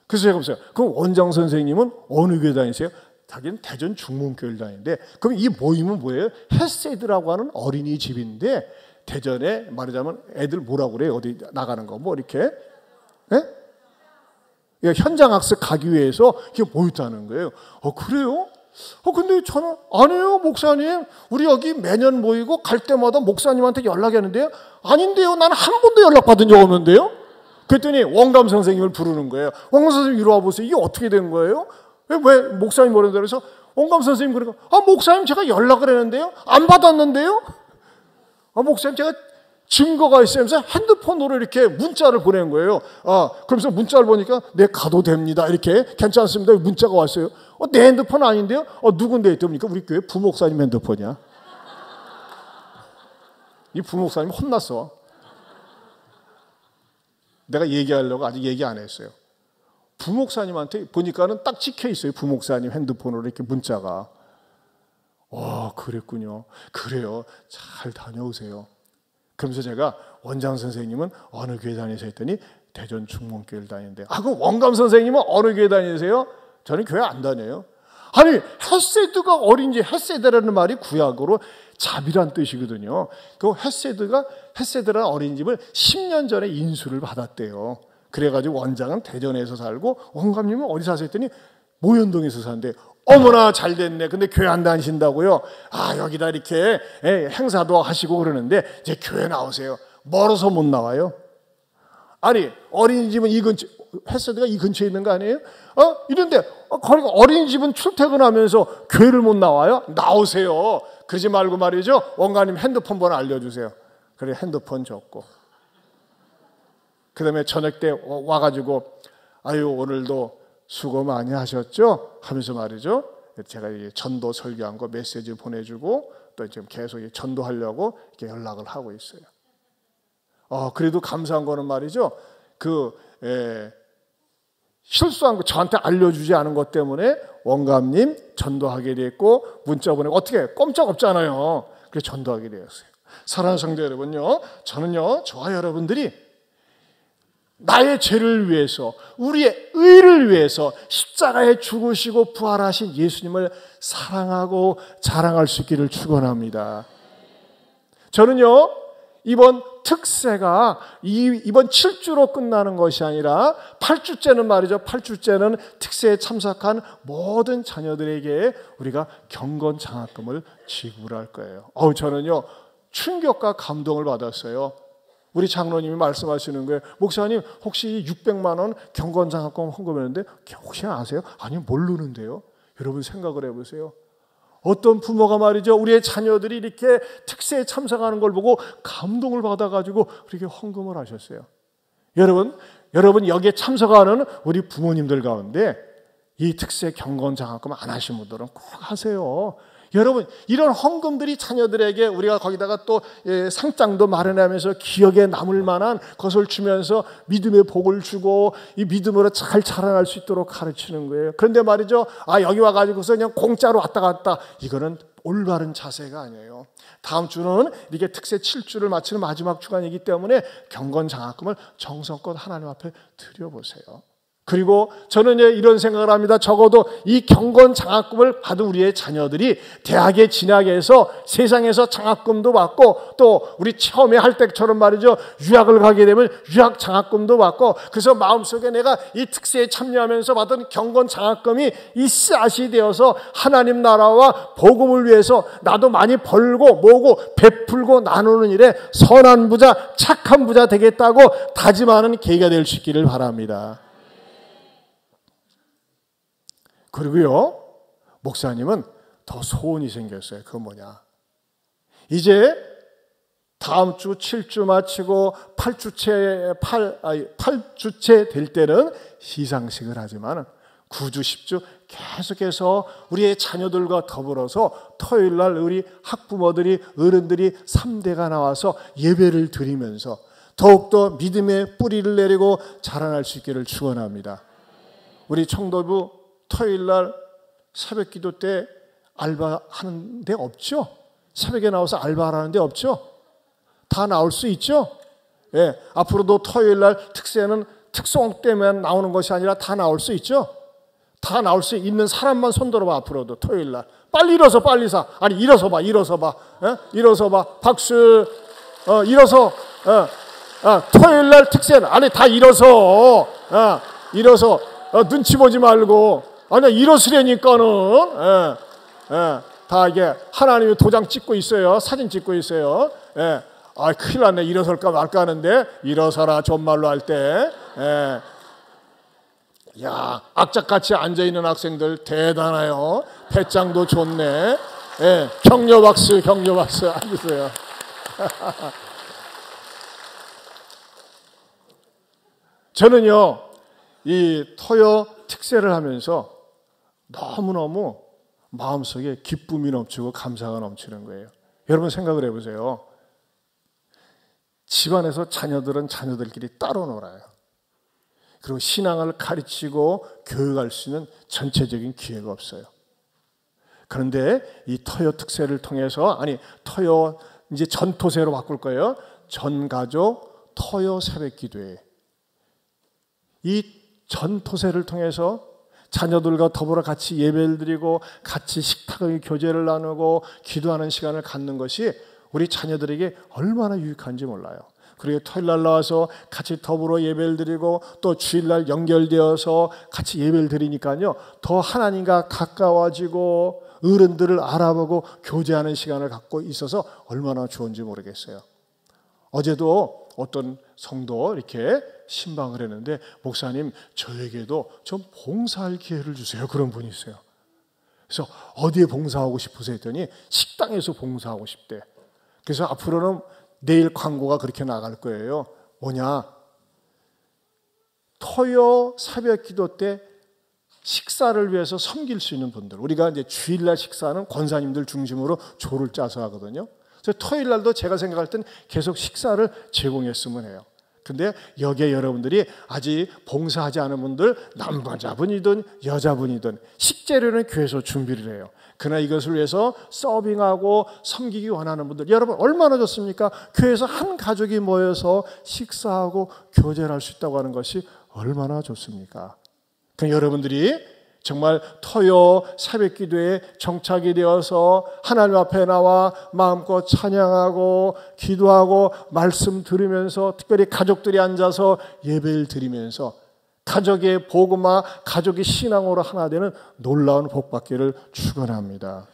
그래서 제가 보세요. 그 원장 선생님은 어느 교회 다니세요? 자기는 대전 중문교회를 다니는데 그럼 이 모임은 뭐예요? 햇세드라고 하는 어린이집인데 대전에 말하자면 애들 뭐라고 그래요? 어디 나가는 거 뭐 이렇게 예? 현장학습 가기 위해서 이게 모였다는 거예요. 그래요? 근데 저는 아니에요 목사님, 우리 여기 매년 모이고 갈 때마다 목사님한테 연락이 왔는데요. 아닌데요, 난 한 번도 연락받은 적 없는데요. 그랬더니 원감 선생님을 부르는 거예요. 원감 선생님 이리 와보세요. 이게 어떻게 된 거예요? 왜 목사님 뭐라고 그래서 원감 선생님 그러고 목사님 제가 연락을 했는데요, 안 받았는데요. 목사님 제가 증거가 있으면서 핸드폰으로 이렇게 문자를 보낸 거예요. 그러면서 문자를 보니까 네 가도 됩니다, 이렇게 괜찮습니다, 문자가 왔어요. 내 핸드폰 아닌데요? 누군데 했더니 우리 교회 부목사님 핸드폰이야. 이 부목사님 혼났어. 내가 얘기하려고 아직 얘기 안 했어요. 부목사님한테 보니까는 딱 찍혀 있어요. 부목사님 핸드폰으로 이렇게 문자가. 그랬군요. 그래요. 잘 다녀오세요. 그러면서 제가 원장 선생님은 어느 교회 다니세요 했더니 대전 중문교회를 다니는데 그럼 원감 선생님은 어느 교회 다니세요? 저는 교회 안 다녀요. 아니 햇세드가 어린지, 햇세드라는 말이 구약으로 자비란 뜻이거든요. 그 햇세드라는 어린이집을 10년 전에 인수를 받았대요. 그래가지고 원장은 대전에서 살고 원감님은 어디 사세요 했더니 모현동에서 사는데 어머나 잘 됐네. 근데 교회 안 다니신다고요? 여기다 이렇게 행사도 하시고 그러는데 이제 교회 나오세요. 멀어서 못 나와요. 아니 어린이집은 이 근처, 햇세드가 이 근처에 있는 거 아니에요? 이런데 거기가 어린이집은 출퇴근하면서 교회를 못 나와요? 나오세요. 그러지 말고 말이죠. 원가님 핸드폰 번호 알려주세요. 그래 핸드폰 줬고 그 다음에 저녁 때 와가지고 오늘도 수고 많이 하셨죠? 하면서 말이죠. 제가 전도 설교한 거 메시지 보내주고 또 지금 계속 전도하려고 이렇게 연락을 하고 있어요. 그래도 감사한 거는 말이죠. 실수한 거 저한테 알려주지 않은 것 때문에 원감님 전도하게 됐고 문자 보내고 어떻게 꼼짝없잖아요. 그래서 전도하게 되었어요. 사랑하는 성도 여러분요, 저는요, 저와 여러분들이 나의 죄를 위해서, 우리의 의를 위해서 십자가에 죽으시고 부활하신 예수님을 사랑하고 자랑할 수 있기를 축원합니다. 저는요, 이번 특세가 이번 7주로 끝나는 것이 아니라 8주째는 말이죠. 8주째는 특세에 참석한 모든 자녀들에게 우리가 경건장학금을 지불할 거예요. 저는요, 충격과 감동을 받았어요. 우리 장로님이 말씀하시는 거예요. 목사님 혹시 600만 원 경건장학금 헌금했는데 혹시 아세요? 아니요, 모르는데요. 여러분 생각을 해보세요. 어떤 부모가 말이죠, 우리의 자녀들이 이렇게 특세에 참석하는 걸 보고 감동을 받아가지고 그렇게 헌금을 하셨어요. 여러분 여기에 참석하는 우리 부모님들 가운데 이 특세 경건장학금 안 하신 분들은 꼭 하세요. 여러분 이런 헌금들이 자녀들에게 우리가 거기다가 또 상장도 마련하면서 기억에 남을 만한 것을 주면서 믿음의 복을 주고 이 믿음으로 잘 자라날 수 있도록 가르치는 거예요. 그런데 말이죠, 여기 와가지고서 그냥 공짜로 왔다 갔다, 이거는 올바른 자세가 아니에요. 다음 주는 이렇게 특세 7주를 마치는 마지막 주간이기 때문에 경건장학금을 정성껏 하나님 앞에 드려보세요. 그리고 저는 이런 생각을 합니다. 적어도 이 경건장학금을 받은 우리의 자녀들이 대학에 진학해서 세상에서 장학금도 받고 또 우리 처음에 할 때처럼 말이죠, 유학을 가게 되면 유학장학금도 받고, 그래서 마음속에 내가 이 특세에 참여하면서 받은 경건장학금이 이 씨앗이 되어서 하나님 나라와 복음을 위해서 나도 많이 벌고 모으고 베풀고 나누는 일에 선한 부자, 착한 부자 되겠다고 다짐하는 계기가 될 수 있기를 바랍니다. 그리고요, 목사님은 더 소원이 생겼어요. 그건 뭐냐? 이제 다음 주 7주 마치고 8주째 될 때는 시상식을 하지만 9주, 10주 계속해서 우리의 자녀들과 더불어서 토요일 날 우리 학부모들이, 어른들이 3대가 나와서 예배를 드리면서 더욱더 믿음의 뿌리를 내리고 자라날 수 있기를 축원합니다. 우리 청도부 토요일 날 새벽 기도 때 알바하는 데 없죠? 새벽에 나와서 알바하는 데 없죠? 다 나올 수 있죠? 예, 앞으로도 토요일 날 특세는 특송 때문에 나오는 것이 아니라 다 나올 수 있죠? 다 나올 수 있는 사람만 손들어봐. 앞으로도 토요일 날 빨리 일어서, 빨리 사. 아니 일어서 봐, 일어서 봐, 일어서 봐. 박수. 일어서. 토요일 날 특세는 아니 다 일어서. 일어서. 눈치 보지 말고. 아니 일어서려니까는. 다 이게 하나님이 도장 찍고 있어요. 사진 찍고 있어요. 큰일 났네. 일어설까 말까 하는데 일어서라 존말로 할 때. 야, 악착같이 앉아있는 학생들 대단해요. 배짱도 좋네. 격려 박수, 격려 박수. 앉으세요. 저는요, 이 토요 특세를 하면서 너무너무 마음속에 기쁨이 넘치고 감사가 넘치는 거예요. 여러분 생각을 해보세요. 집안에서 자녀들은 자녀들끼리 따로 놀아요. 그리고 신앙을 가르치고 교육할 수 있는 전체적인 기회가 없어요. 그런데 이 토요 특세를 통해서, 토요 이제 전토세로 바꿀 거예요. 전가족 토요 새벽 기도회. 이 전토세를 통해서 자녀들과 더불어 같이 예배를 드리고 같이 식탁의 교제를 나누고 기도하는 시간을 갖는 것이 우리 자녀들에게 얼마나 유익한지 몰라요. 그리고 토요일 날 나와서 같이 더불어 예배를 드리고 또 주일날 연결되어서 같이 예배를 드리니까요, 더 하나님과 가까워지고 어른들을 알아보고 교제하는 시간을 갖고 있어서 얼마나 좋은지 모르겠어요. 어제도 어떤 성도 이렇게 신방을 했는데, 목사님 저에게도 좀 봉사할 기회를 주세요. 그런 분이 있어요. 그래서 어디에 봉사하고 싶으세요 했더니 식당에서 봉사하고 싶대. 그래서 앞으로는 내일 광고가 그렇게 나갈 거예요. 뭐냐? 토요 새벽 기도 때 식사를 위해서 섬길 수 있는 분들. 우리가 이제 주일날 식사는 권사님들 중심으로 조를 짜서 하거든요. 그래서 토요일 날도 제가 생각할 땐 계속 식사를 제공했으면 해요. 근데 여기에 여러분들이 아직 봉사하지 않은 분들, 남자분이든 여자분이든 식재료는 교회에서 준비를 해요. 그러나 이것을 위해서 서빙하고 섬기기 원하는 분들, 여러분 얼마나 좋습니까? 교회에서 한 가족이 모여서 식사하고 교제를 할 수 있다고 하는 것이 얼마나 좋습니까? 그러니까 여러분들이 정말 토요 새벽 기도에 정착이 되어서 하나님 앞에 나와 마음껏 찬양하고 기도하고 말씀 들으면서, 특별히 가족들이 앉아서 예배를 드리면서 가족의 복음화, 가족의 신앙으로 하나 되는 놀라운 복받기를 축원합니다.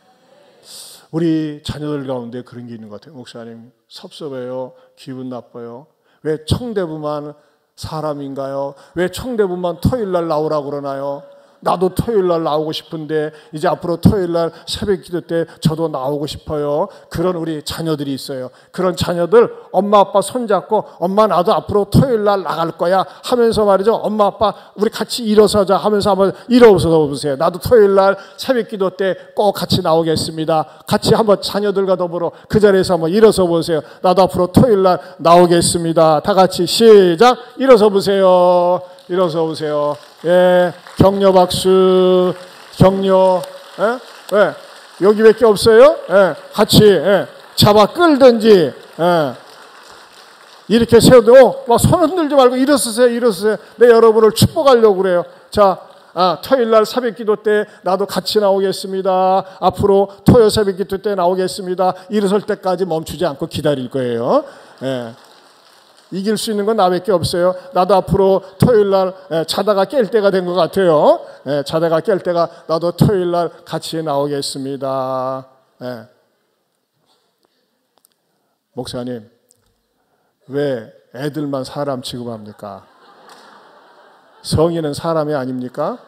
우리 자녀들 가운데 그런 게 있는 것 같아요. 목사님 섭섭해요. 기분 나빠요. 왜 청대부만 사람인가요? 왜 청대부만 토요일 날 나오라고 그러나요? 나도 토요일 날 나오고 싶은데 이제 앞으로 토요일 날 새벽 기도 때 저도 나오고 싶어요. 그런 우리 자녀들이 있어요. 그런 자녀들 엄마 아빠 손잡고 엄마 나도 앞으로 토요일 날 나갈 거야 하면서 말이죠. 엄마 아빠 우리 같이 일어서자 하면서 한번 일어서 보세요. 나도 토요일 날 새벽 기도 때 꼭 같이 나오겠습니다. 같이 한번 자녀들과 더불어 그 자리에서 한번 일어서 보세요. 나도 앞으로 토요일 날 나오겠습니다. 다 같이 시작. 일어서 보세요. 일어서 보세요. 예, 격려 박수, 격려. 왜? 여기밖에 없어요? 예, 같이 잡아 끌든지 이렇게 세워도 막 손 흔들지 말고 일어서세요, 일어서세요. 내 여러분을 축복하려고 그래요. 자, 토요일 날 새벽 기도 때 나도 같이 나오겠습니다. 앞으로 토요 새벽 기도 때 나오겠습니다. 일어설 때까지 멈추지 않고 기다릴 거예요. 예. 이길 수 있는 건 나밖에 없어요. 나도 앞으로 토요일 날 자다가 깰 때가 된 것 같아요. 자다가 깰 때가 나도 토요일 날 같이 나오겠습니다. 목사님, 왜 애들만 사람 취급합니까? 성인은 사람이 아닙니까?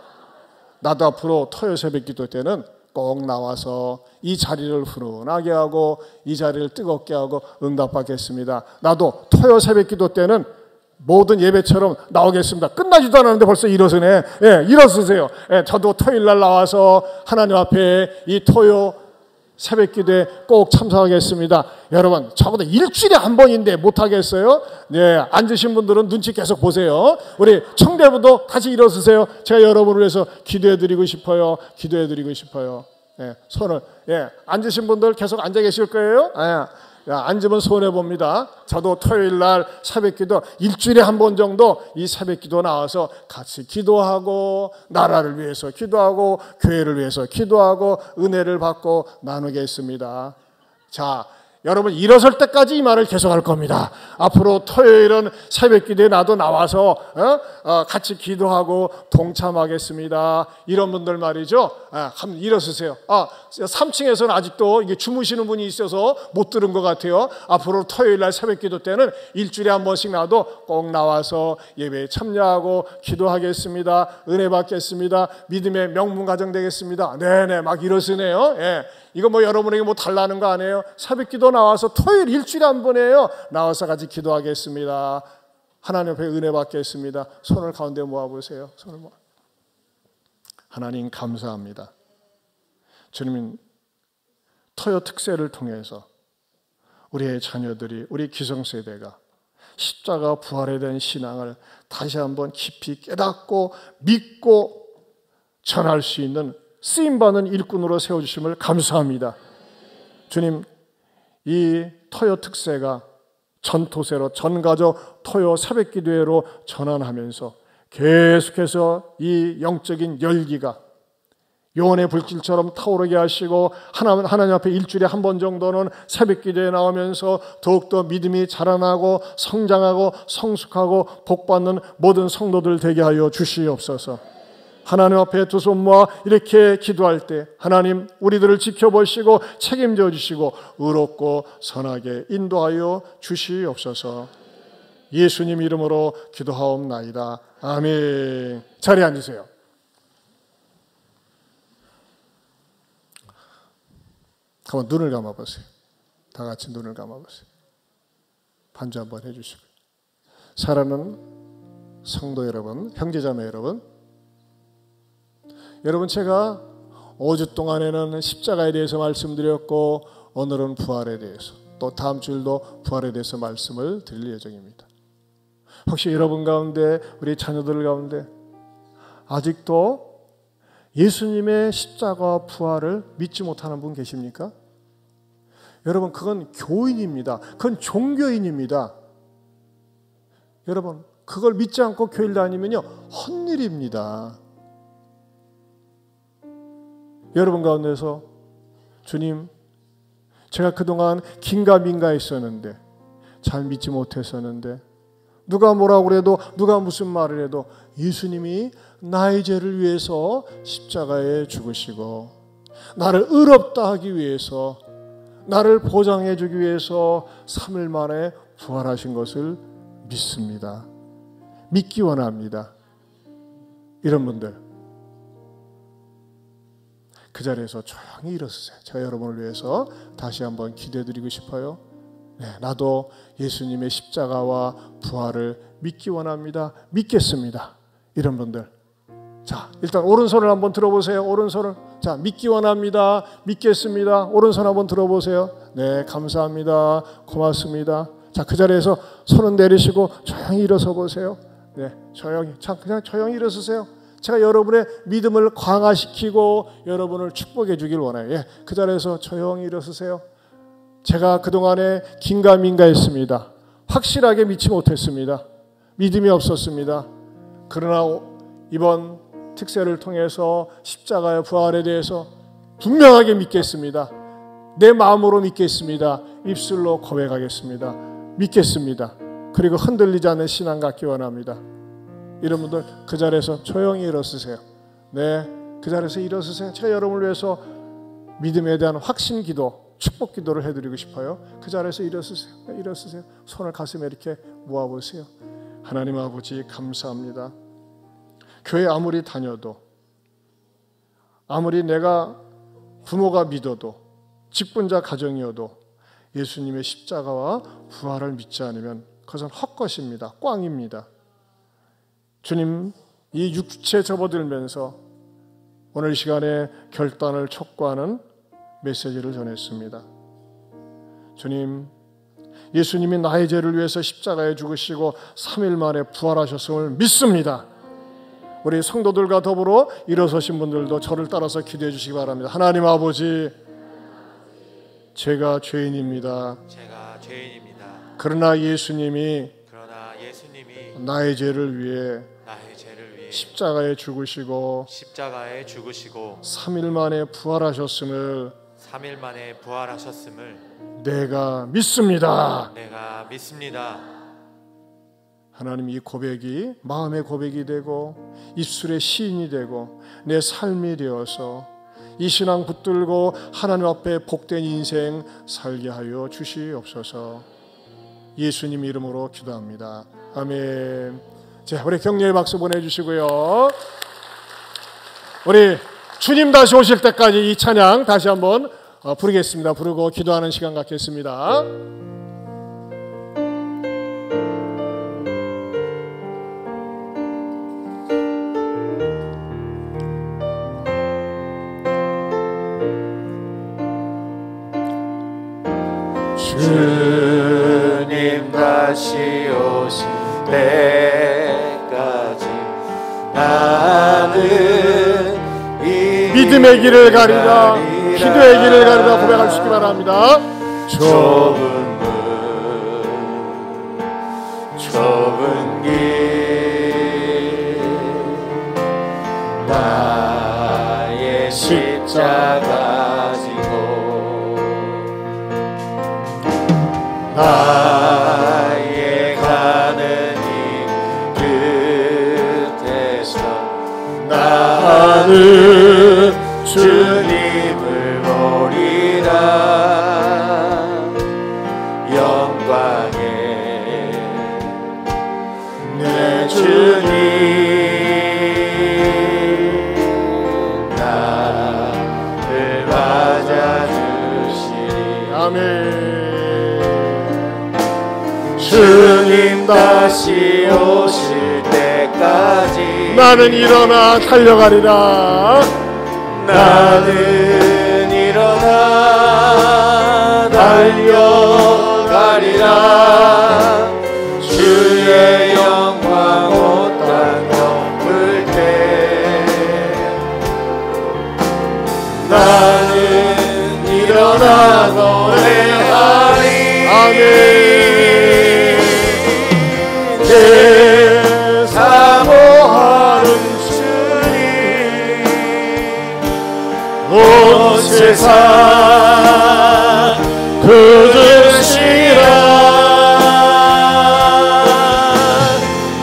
나도 앞으로 토요 새벽 기도 때는 꼭 나와서 이 자리를 훈훈하게 하고 이 자리를 뜨겁게 하고 응답받겠습니다. 나도 토요 새벽기도 때는 모든 예배처럼 나오겠습니다. 끝나지도 않았는데 벌써 일어서네. 예, 일어서세요. 예, 저도 토요일날 나와서 하나님 앞에 이 토요 새벽기도에 꼭 참석하겠습니다. 여러분, 적어도 일주일에 한 번인데 못하겠어요? 네, 앉으신 분들은 눈치 계속 보세요. 우리 청대부도 같이 일어서세요. 제가 여러분을 위해서 기도해드리고 싶어요. 기도해드리고 싶어요. 예, 손을, 예, 앉으신 분들 계속 앉아 계실 거예요? 예. 앉으면 손해봅니다. 저도 토요일날 새벽기도 일주일에 한 번 정도 이 새벽기도 나와서 같이 기도하고 나라를 위해서 기도하고 교회를 위해서 기도하고 은혜를 받고 나누겠습니다. 자, 여러분 일어설 때까지 이 말을 계속할 겁니다. 앞으로 토요일은 새벽기도에 나도 나와서 같이 기도하고 동참하겠습니다. 이런 분들 말이죠. 한번 일어서세요. 3층에서는 아직도 이게 주무시는 분이 있어서 못 들은 것 같아요. 앞으로 토요일날 새벽기도 때는 일주일에 한 번씩 나도 꼭 나와서 예배에 참여하고 기도하겠습니다. 은혜 받겠습니다. 믿음의 명문가정 되겠습니다. 네네, 막 일어서네요. 예. 이거 뭐 여러분에게 뭐 달라는 거 아니에요? 새벽기도 나와서 토요일 일주일에 한 번이에요. 나와서 같이 기도하겠습니다. 하나님 앞에 은혜 받겠습니다. 손을 가운데 모아보세요. 손을 모아. 하나님 감사합니다. 주님, 토요 특세를 통해서 우리의 자녀들이, 우리 기성세대가 십자가 부활에 대한 신앙을 다시 한번 깊이 깨닫고 믿고 전할 수 있는 쓰임받는 일꾼으로 세워주심을 감사합니다. 주님, 이 토요 특세가 전토세로 전가족 토요 새벽기도회로 전환하면서 계속해서 이 영적인 열기가 요원의 불길처럼 타오르게 하시고 하나님 앞에 일주일에 한 번 정도는 새벽기도에 나오면서 더욱더 믿음이 자라나고 성장하고 성숙하고 복받는 모든 성도들 되게 하여 주시옵소서. 하나님 앞에 두 손 모아 이렇게 기도할 때 하나님 우리들을 지켜보시고 책임져 주시고 의롭고 선하게 인도하여 주시옵소서. 예수님 이름으로 기도하옵나이다. 아멘. 자리에 앉으세요. 한번 눈을 감아보세요. 다 같이 눈을 감아보세요. 반주 한번 해주시고. 사랑하는 성도 여러분, 형제자매 여러분, 여러분, 제가 5주 동안에는 십자가에 대해서 말씀드렸고 오늘은 부활에 대해서, 또 다음 주일도 부활에 대해서 말씀을 드릴 예정입니다. 혹시 여러분 가운데, 우리 자녀들 가운데 아직도 예수님의 십자가 부활을 믿지 못하는 분 계십니까? 여러분, 그건 교인입니다. 그건 종교인입니다. 여러분, 그걸 믿지 않고 교회를 다니면요 헛일입니다. 여러분 가운데서 주님, 제가 그동안 긴가민가 했었는데 잘 믿지 못했었는데 누가 뭐라고 그래도 누가 무슨 말을 해도 예수님이 나의 죄를 위해서 십자가에 죽으시고 나를 의롭다 하기 위해서 나를 보장해 주기 위해서 3일 만에 부활하신 것을 믿습니다. 믿기 원합니다. 이런 분들 그 자리에서 조용히 일어서세요. 제가 여러분을 위해서 다시 한번 기도해드리고 싶어요. 네, 나도 예수님의 십자가와 부활을 믿기 원합니다. 믿겠습니다. 이런 분들, 자, 일단 오른손을 한번 들어보세요. 오른손을. 자, 믿기 원합니다. 믿겠습니다. 오른손 한번 들어보세요. 네, 감사합니다. 고맙습니다. 자, 그 자리에서 손은 내리시고 조용히 일어서 보세요. 네, 조용히. 자, 그냥 조용히 일어서세요. 제가 여러분의 믿음을 강화시키고 여러분을 축복해 주길 원해요. 예, 그 자리에서 조용히 일어서세요. 제가 그동안에 긴가민가했습니다. 확실하게 믿지 못했습니다. 믿음이 없었습니다. 그러나 이번 특세를 통해서 십자가의 부활에 대해서 분명하게 믿겠습니다. 내 마음으로 믿겠습니다. 입술로 고백하겠습니다. 믿겠습니다. 그리고 흔들리지 않는 신앙 갖기 원합니다. 이런 분들 그 자리에서 조용히 일어서세요. 네, 그 자리에서 일어서세요. 제가 여러분을 위해서 믿음에 대한 확신 기도, 축복 기도를 해드리고 싶어요. 그 자리에서 일어서세요. 네, 일어서세요. 손을 가슴에 이렇게 모아보세요. 하나님 아버지 감사합니다. 교회 아무리 다녀도, 아무리 내가 부모가 믿어도 직분자 가정이어도 예수님의 십자가와 부활을 믿지 않으면 그것은 헛것입니다. 꽝입니다. 주님, 이 육체 접어들면서 오늘 시간에 결단을 촉구하는 메시지를 전했습니다. 주님, 예수님이 나의 죄를 위해서 십자가에 죽으시고 3일 만에 부활하셨음을 믿습니다. 우리 성도들과 더불어 일어서신 분들도 저를 따라서 기도해 주시기 바랍니다. 하나님 아버지, 제가 죄인입니다. 그러나 예수님이 나의 죄를 위해 십자가에 죽으시고 3일 만에 부활하셨음을 내가 믿습니다. 하나님, 이 고백이 마음의 고백이 되고 입술의 시인이 되고 내 삶이 되어서 이 신앙 붙들고 하나님 앞에 복된 인생 살게 하여 주시옵소서. 예수님 이름으로 기도합니다. 아멘. 자, 우리 격려의 박수 보내주시고요. 우리 주님 다시 오실 때까지 이 찬양 다시 한번 부르겠습니다. 부르고 기도하는 시간 갖겠습니다. 주님 다시 오실 때까지 나는 믿음의 길을 가리라, 기도의 길을 가리라 고백하시기 바랍니다. 좁은 길 나의 십자가 지고 나의 가는 이 끝에서 나는 주님을 보리라. 영광에 내 주님 나를 맞아주시리. 아멘. 주님 다시 오실 때까지 나는 일어나 달려가리라. 나는 일어나 달려가리라. 주의 영광 온 땅 덮을 때 나는 일어나 노래하리. 아멘. 내 사모하는 주님 온 세상 그드시라.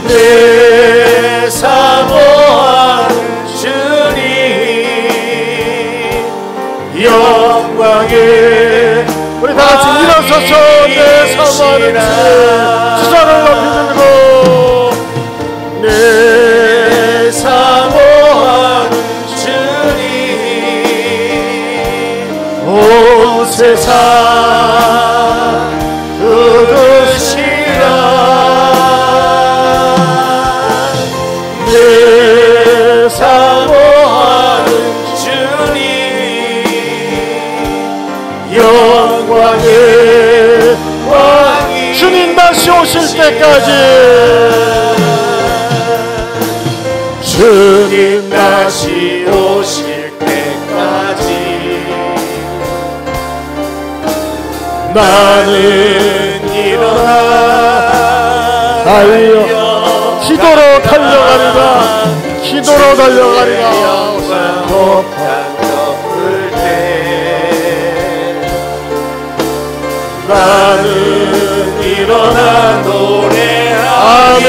내 사모하는 주님 영광에 우리 다같이 일어서서 내 사모하는 주님 두 손을 높이 들고 내 사모하는 주님 온 세상 그드시라. 내 사모하는 주님 영광의 왕이 주님 다시 오실 때까지 주님 다시 오실 때까지 나는 일어나 달려 기도로 달려가리라. 기도로 달려가리라. 덮을 때 나는 일어나 노래하리.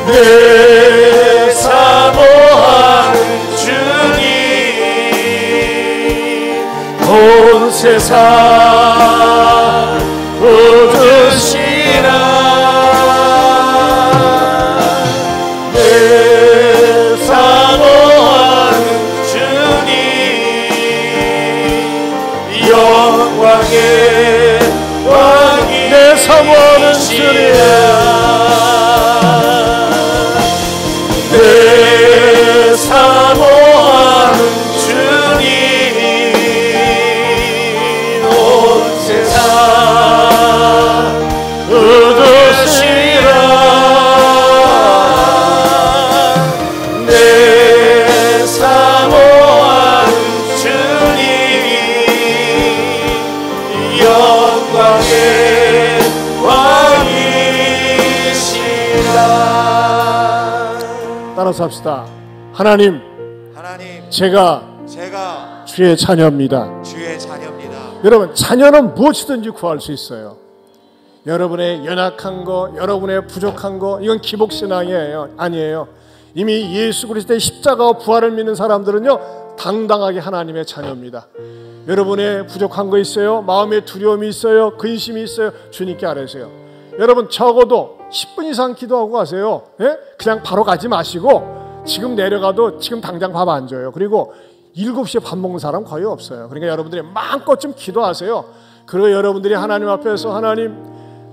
내 사모하는 주님 온 세상 얻으시라. 내 사모하는 따라서 합시다. 하나님, 제가 주의 자녀입니다. 여러분, 자녀는 무엇이든지 구할 수 있어요. 여러분의 연약한 거, 여러분의 부족한 거, 이건 기복신앙이에요. 아니에요. 이미 예수 그리스도의 십자가와 부활을 믿는 사람들은요, 당당하게 하나님의 자녀입니다. 여러분의 부족한 거 있어요? 마음의 두려움이 있어요? 근심이 있어요? 주님께 아뢰세요. 여러분, 적어도 10분 이상 기도하고 가세요. 예? 그냥 바로 가지 마시고 지금 내려가도 지금 당장 밥 안 줘요. 그리고 7시에 밥 먹는 사람 거의 없어요. 그러니까 여러분들이 마음껏 좀 기도하세요. 그리고 여러분들이 하나님 앞에서 하나님,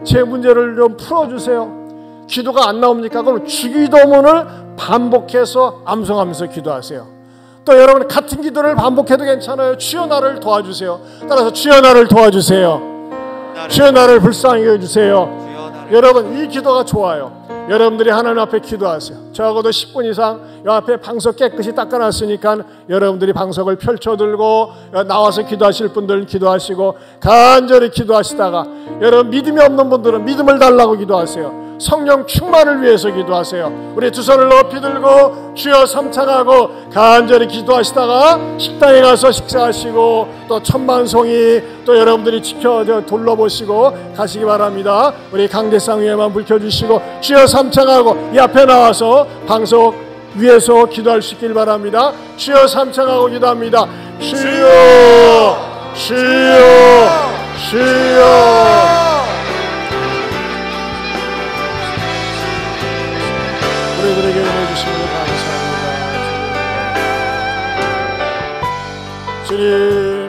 제 문제를 좀 풀어주세요. 기도가 안 나옵니까? 그럼 주기도문을 반복해서 암송하면서 기도하세요. 또 여러분, 같은 기도를 반복해도 괜찮아요. 주여 나를 도와주세요. 따라서 주여 나를 도와주세요. 주여 나를 불쌍히 여겨주세요. 여러분, 이 기도가 좋아요. 여러분들이 하나님 앞에 기도하세요. 적어도 10분 이상 이 앞에 방석 깨끗이 닦아놨으니까 여러분들이 방석을 펼쳐들고 나와서 기도하실 분들은 기도하시고 간절히 기도하시다가 여러분 믿음이 없는 분들은 믿음을 달라고 기도하세요. 성령 충만을 위해서 기도하세요. 우리 두 손을 높이 들고 주여 삼창하고 간절히 기도하시다가 식당에 가서 식사하시고 또 천만송이 또 여러분들이 둘러보시고 가시기 바랍니다. 우리 강대상 위에만 불 켜주시고 주여 삼창하고 이 앞에 나와서 방석 위에서 기도할 수 있길 바랍니다. 주여 삼창하고 기도합니다. 주여 주여 주여. 우리들에게 은혜 주시는 것 감사합니다. 주님.